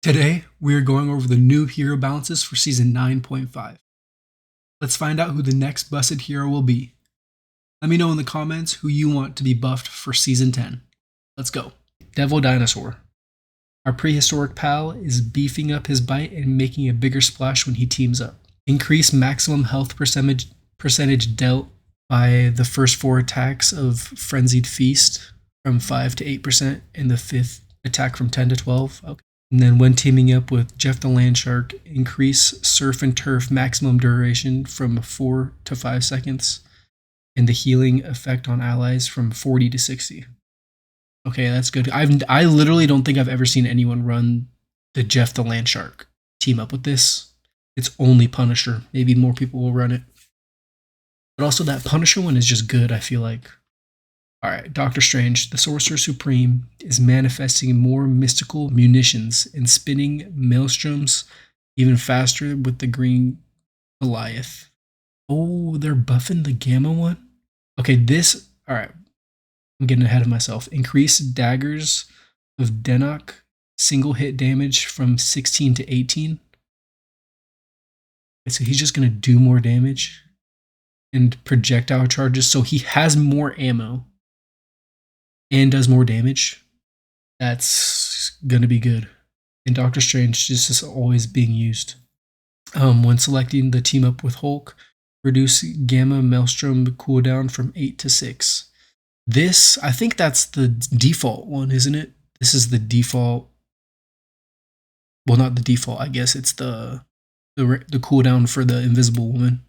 Today, we are going over the new hero balances for Season 9.5. Let's find out who the next busted hero will be. Let me know in the comments who you want to be buffed for Season 10. Let's go. Devil Dinosaur. Our prehistoric pal is beefing up his bite and making a bigger splash when he teams up. Increase maximum health percentage dealt by the first 4 attacks of Frenzied Feast from 5 to 8%, and the 5th attack from 10 to 12. Okay. And then when teaming up with Jeff the Landshark, increase Surf and Turf maximum duration from 4 to 5 seconds, and the healing effect on allies from 40 to 60. Okay, that's good. I literally don't think I've ever seen anyone run the Jeff the Landshark team up with this. It's only Punisher. Maybe more people will run it. But also that Punisher one is just good, I feel like. Alright, Doctor Strange, the Sorcerer Supreme, is manifesting more mystical munitions and spinning maelstroms even faster with the green Goliath. Oh, they're buffing the Gamma one? Okay, this... Alright, I'm getting ahead of myself. Increase daggers of Denok single hit damage from 16 to 18. Okay, so he's just going to do more damage and projectile charges, so he has more ammo and does more damage. That's gonna be good. And Doctor Strange just is always being used. When selecting the team up with Hulk, reduce Gamma Maelstrom cooldown from 8 to 6. This, I think that's the default one, isn't it? This is the default. Well, not the default, I guess it's the cooldown for the Invisible Woman.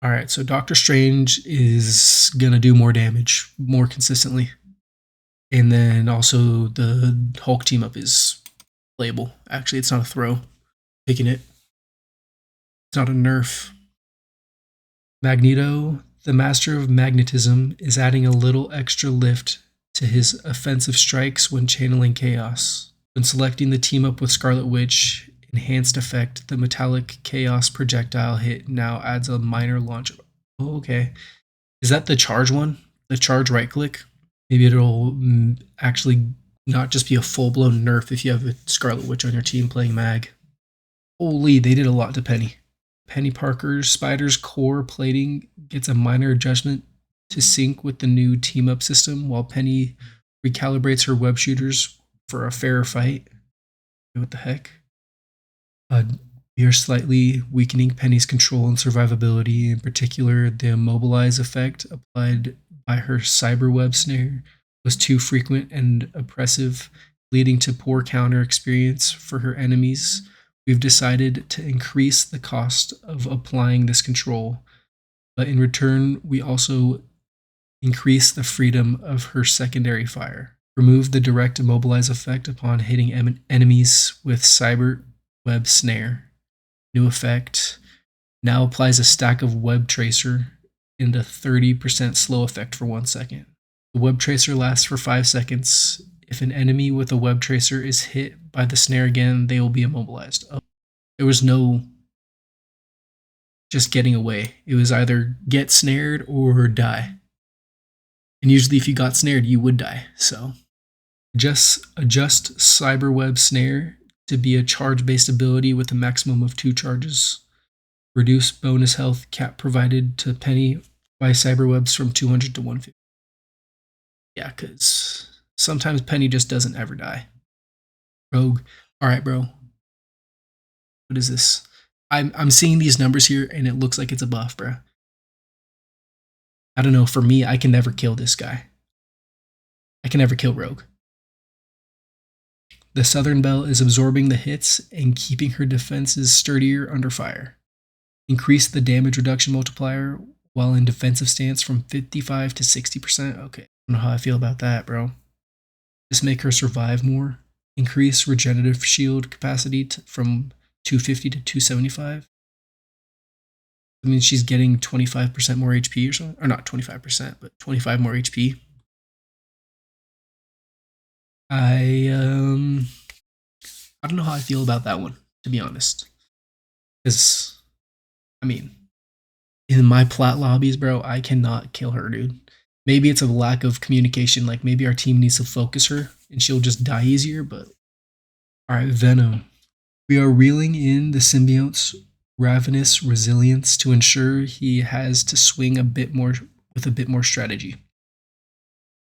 Alright, so Doctor Strange is gonna do more damage more consistently. And then also the Hulk team up is playable. Actually, it's not a throw. Picking it. It's not a nerf. Magneto, the Master of Magnetism, is adding a little extra lift to his offensive strikes when channeling chaos. When selecting the team up with Scarlet Witch, enhanced effect, the metallic chaos projectile hit now adds a minor launch. Oh, okay. Is that the charge one? The charge right click? Maybe it'll actually not just be a full-blown nerf if you have a Scarlet Witch on your team playing Mag. Holy, they did a lot to Penny. Penny Parker's Spider's core plating gets a minor adjustment to sync with the new team-up system, while Penny recalibrates her web shooters for a fairer fight. What the heck? We are slightly weakening Penny's control and survivability, in particular the immobilize effect applied by her cyberweb snare was too frequent and oppressive, leading to poor counter experience for her enemies. We've decided to increase the cost of applying this control, but in return, we also increase the freedom of her secondary fire. Remove the direct immobilize effect upon hitting enemies with cyberweb snare. New effect now applies a stack of web tracer and a 30% slow effect for 1 second. The web tracer lasts for 5 seconds. If an enemy with a web tracer is hit by the snare again, they will be immobilized. Oh, there was no just getting away. It was either get snared or die. And usually if you got snared, you would die. So just adjust cyberweb snare to be a charge-based ability with a maximum of 2 charges. Reduce bonus health cap provided to Penny by cyberwebs from 200 to 150. Yeah, because sometimes Penny just doesn't ever die. Rogue. Alright, bro. What is this? I'm seeing these numbers here and it looks like it's a buff, bro. I don't know, for me, I can never kill this guy. I can never kill Rogue. The Southern Belle is absorbing the hits and keeping her defenses sturdier under fire. Increase the damage reduction multiplier while in defensive stance from 55 to 60%. Okay, I don't know how I feel about that, bro. Just make her survive more. Increase regenerative shield capacity from 250 to 275. I mean, she's getting 25% more HP or something. Or not 25%, but 25 more HP. I don't know how I feel about that one, to be honest. Because, I mean, in my Plat lobbies, bro, I cannot kill her, dude. Maybe it's a lack of communication. Like, maybe our team needs to focus her and she'll just die easier, but Alright, Venom. We are reeling in the symbiote's ravenous resilience to ensure he has to swing a bit more with a bit more strategy.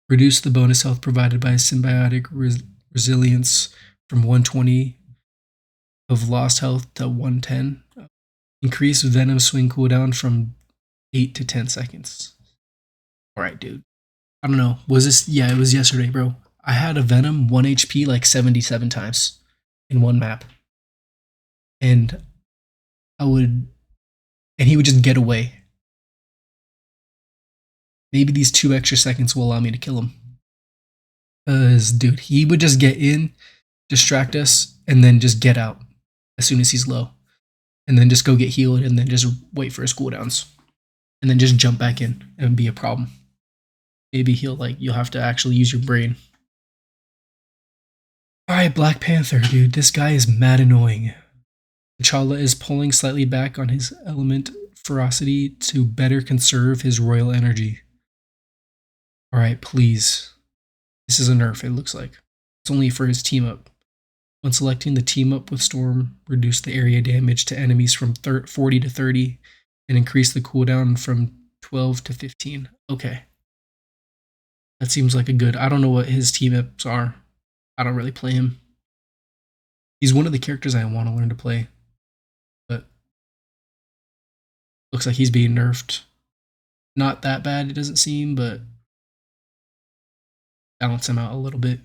Reduce the bonus health provided by symbiotic resilience from 120 of lost health to 110. Increase Venom swing cooldown from 8 to 10 seconds. Alright, dude. I don't know. Was this? Yeah, it was yesterday, bro. I had a Venom 1 HP like 77 times in one map. And he would just get away. Maybe these 2 extra seconds will allow me to kill him. Because, dude, he would just get in, distract us, and then just get out as soon as he's low. And then just go get healed, and then just wait for his cooldowns. And then just jump back in and be a problem. Maybe you'll have to actually use your brain. Alright, Black Panther, dude. This guy is mad annoying. T'Challa is pulling slightly back on his element ferocity to better conserve his royal energy. Alright, please. This is a nerf, it looks like. It's only for his team up. When selecting the team up with Storm, reduce the area damage to enemies from 40 to 30 and increase the cooldown from 12 to 15. Okay. That seems like a good. I don't know what his team ups are. I don't really play him. He's one of the characters I want to learn to play. But looks like he's being nerfed. Not that bad, it doesn't seem, but balance him out a little bit.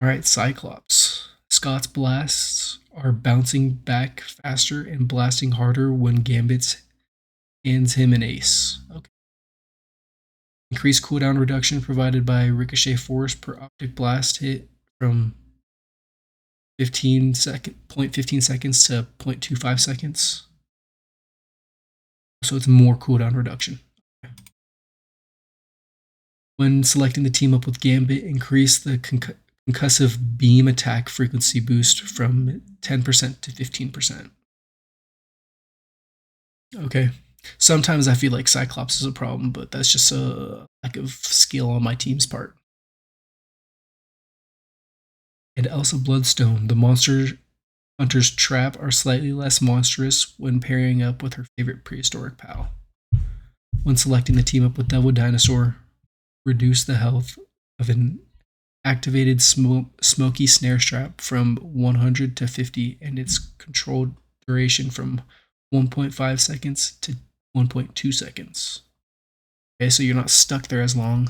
Alright, Cyclops. Scott's blasts are bouncing back faster and blasting harder when Gambit hands him an ace. Okay. Increased cooldown reduction provided by ricochet force per optic blast hit from 0.15 seconds to 0.25 seconds. So it's more cooldown reduction. When selecting the team up with Gambit, increase the concussive beam attack frequency boost from 10% to 15%. Okay. Sometimes I feel like Cyclops is a problem, but that's just a lack of skill on my team's part. And Elsa Bloodstone, the monster hunter's trap are slightly less monstrous when pairing up with her favorite prehistoric pal. When selecting the team up with Devil Dinosaur, reduce the health of an activated smoky snare strap from 100 to 50 and its controlled duration from 1.5 seconds to 1.2 seconds. Okay, so you're not stuck there as long.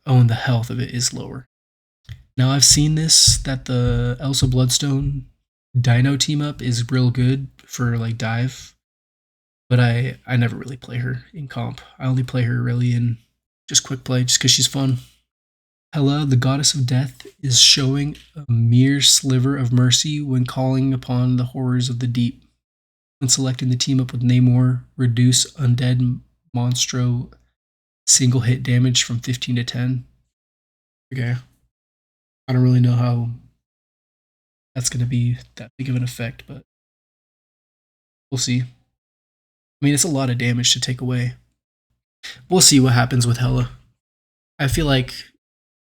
And the health of it is lower. Now I've seen this, that the Elsa Bloodstone Dino team up is real good for like dive, but I never really play her in comp. I only play her really in just quick play just because she's fun. Hela, the goddess of death, is showing a mere sliver of mercy when calling upon the horrors of the deep. When selecting the team up with Namor, reduce undead monstro single hit damage from 15 to 10. Okay. I don't really know how that's going to be that big of an effect, but we'll see. I mean, it's a lot of damage to take away. We'll see what happens with Hela. I feel like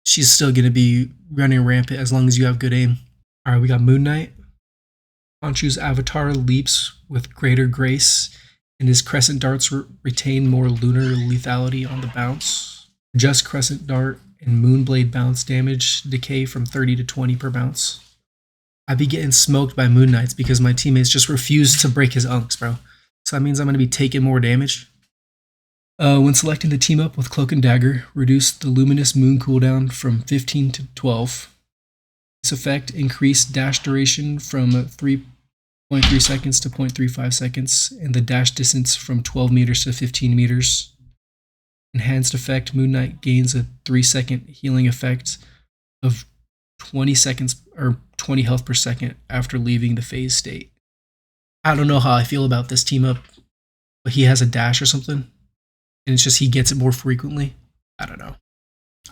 she's still going to be running rampant as long as you have good aim. All right, we got Moon Knight. Khonshu's avatar leaps with greater grace, and his crescent darts retain more lunar lethality on the bounce. Just crescent dart and moonblade bounce damage decay from 30 to 20 per bounce. I be getting smoked by Moon Knights because my teammates just refuse to break his unks, bro. So that means I'm going to be taking more damage. When selecting the team up with Cloak and Dagger, reduce the luminous moon cooldown from 15 to 12. This effect increased dash duration from 3.3 seconds to 0.35 seconds, and the dash distance from 12 meters to 15 meters. Enhanced effect, Moon Knight gains a 3-second healing effect of 20 seconds or 20 health per second after leaving the phase state. I don't know how I feel about this team up, but he has a dash or something, and it's just he gets it more frequently. I don't know.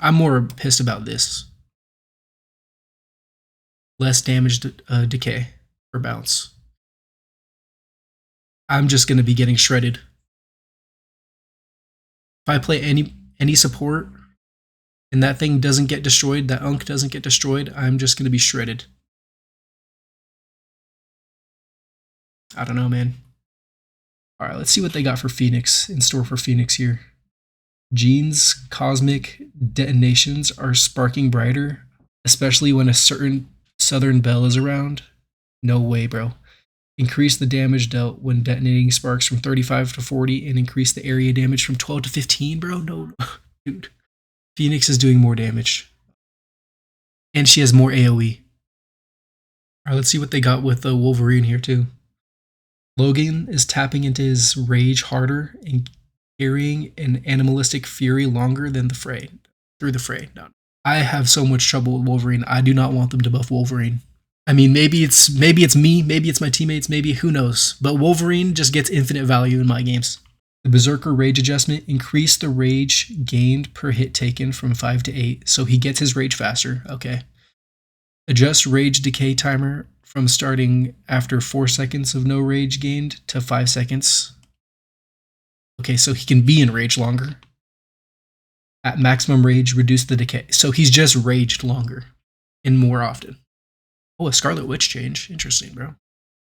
I'm more pissed about this. Less damage decay per bounce. I'm just going to be getting shredded. If I play any support and that thing doesn't get destroyed, that unk doesn't get destroyed, I'm just going to be shredded. I don't know, man. All right, let's see what they got for Phoenix in store for Phoenix here. Jean's cosmic detonations are sparking brighter, especially when a certain southern belle is around. No way, bro. Increase the damage dealt when detonating sparks from 35 to 40 and increase the area damage from 12 to 15, bro. No, dude. Phoenix is doing more damage. And she has more AoE. All right, let's see what they got with the Wolverine here, too. Logan is tapping into his rage harder and carrying an animalistic fury longer than the fray. Through the fray. No. I have so much trouble with Wolverine. I do not want them to buff Wolverine. I mean, maybe it's me, maybe it's my teammates, maybe who knows. But Wolverine just gets infinite value in my games. The Berserker Rage adjustment increased the rage gained per hit taken from 5 to 8, so he gets his rage faster. Okay. Adjust rage decay timer from starting after 4 seconds of no rage gained to 5 seconds. Okay, so he can be in rage longer. At maximum rage, reduce the decay. So he's just raged longer and more often. Oh, a Scarlet Witch change. Interesting, bro.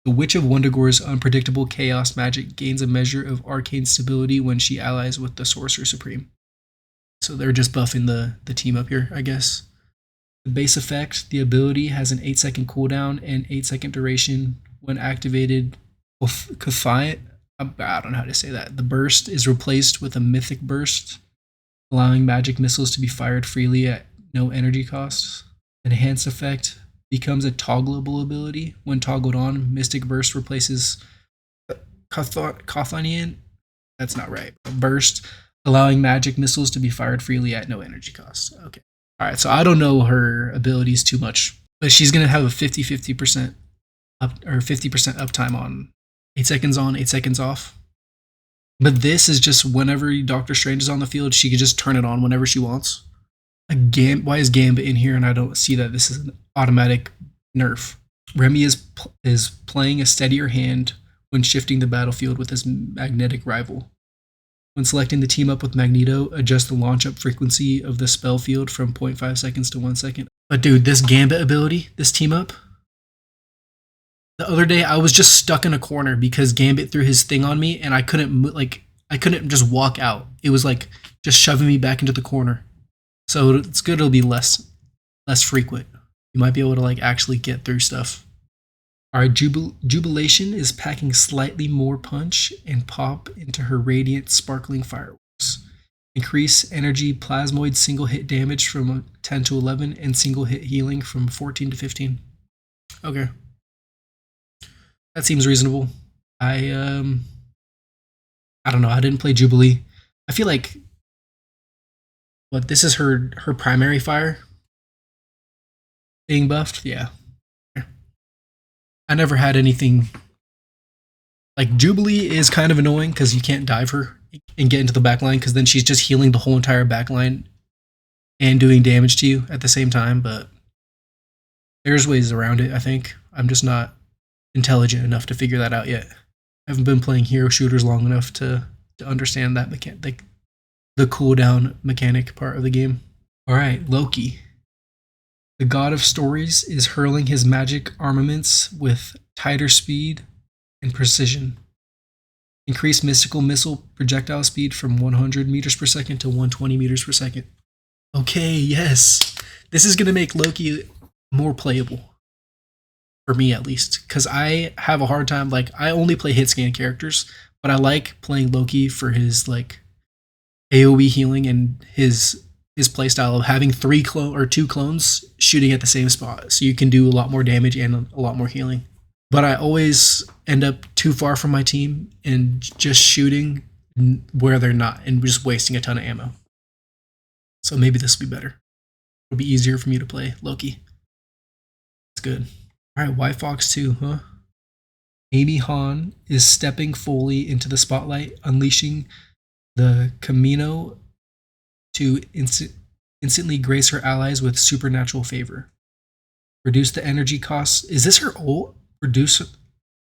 The Witch of Wundagor's unpredictable chaos magic gains a measure of arcane stability when she allies with the Sorcerer Supreme. So they're just buffing the team up here, I guess. The base effect, the ability has an 8-second cooldown and 8-second duration when activated. I don't know how to say that. The burst is replaced with a mythic burst, allowing magic missiles to be fired freely at no energy costs. Enhanced effect becomes a toggleable ability. When toggled on, Mystic Burst replaces Kothonian. That's not right. Burst, allowing magic missiles to be fired freely at no energy costs. Okay. All right, so I don't know her abilities too much, but she's going to have a 50% up or 50% uptime on 8 seconds on, 8 seconds off. But this is just whenever Doctor Strange is on the field, she can just turn it on whenever she wants. Why is Gambit in here and I don't see that this is an automatic nerf? Remy is playing a steadier hand when shifting the battlefield with his magnetic rival. When selecting the team up with Magneto, adjust the launch up frequency of the spell field from 0.5 seconds to 1 second. But dude, this Gambit ability, this team up, the other day I was just stuck in a corner because Gambit threw his thing on me and I couldn't just walk out. It was like just shoving me back into the corner. So it's good it'll be less frequent. You might be able to like actually get through stuff. Alright, Jubilation is packing slightly more punch and pop into her radiant, sparkling fireworks. Increase energy plasmoid single hit damage from 10 to 11 and single hit healing from 14 to 15. Okay. That seems reasonable. I don't know. I didn't play Jubilee. I feel like this is her primary fire being buffed. Yeah. I never had anything like Jubilee is kind of annoying because you can't dive her and get into the backline because then she's just healing the whole entire backline and doing damage to you at the same time. But there's ways around it, I think. I'm just not intelligent enough to figure that out yet. I haven't been playing hero shooters long enough to understand that mechanic, the cooldown mechanic part of the game. All right, Loki. The god of stories is hurling his magic armaments with tighter speed and precision. Increase mystical missile projectile speed from 100 meters per second to 120 meters per second. Okay, yes. This is going to make Loki more playable. For me, at least. Because I have a hard time, like, I only play hit scan characters, but I like playing Loki for his, like, AoE healing and his playstyle of having 2 clones shooting at the same spot, so you can do a lot more damage and a lot more healing. But I always end up too far from my team and just shooting where they're not and just wasting a ton of ammo. So maybe this will be better. It'll be easier for me to play Loki. It's good. All right, White Fox 2, huh? Amy Hahn is stepping fully into the spotlight, unleashing the Camino to instantly grace her allies with supernatural favor. Reduce the energy costs. Is this her ult? Reduce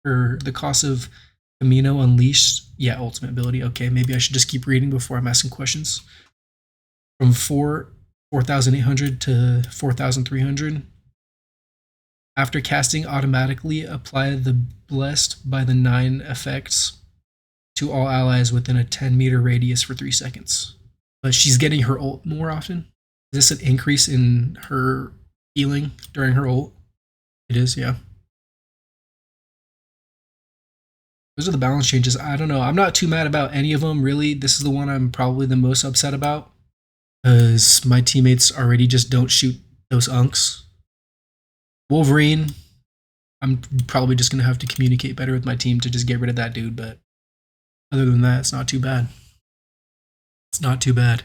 the cost of Camino Unleashed. Yeah, ultimate ability. Okay, maybe I should just keep reading before I'm asking questions. From 4,800 to 4,300. After casting, automatically apply the Blessed by the 9 effects to all allies within a 10-meter radius for 3 seconds. But she's getting her ult more often. Is this an increase in her healing during her ult? It is, yeah. Those are the balance changes. I don't know. I'm not too mad about any of them, really. This is the one I'm probably the most upset about because my teammates already just don't shoot those unks. Wolverine, I'm probably just going to have to communicate better with my team to just get rid of that dude, but other than that, it's not too bad. It's not too bad.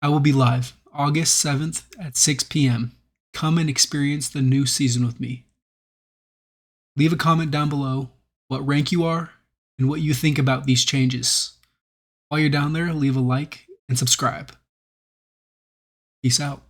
I will be live August 7th at 6 p.m. Come and experience the new season with me. Leave a comment down below what rank you are and what you think about these changes. While you're down there, leave a like and subscribe. Peace out.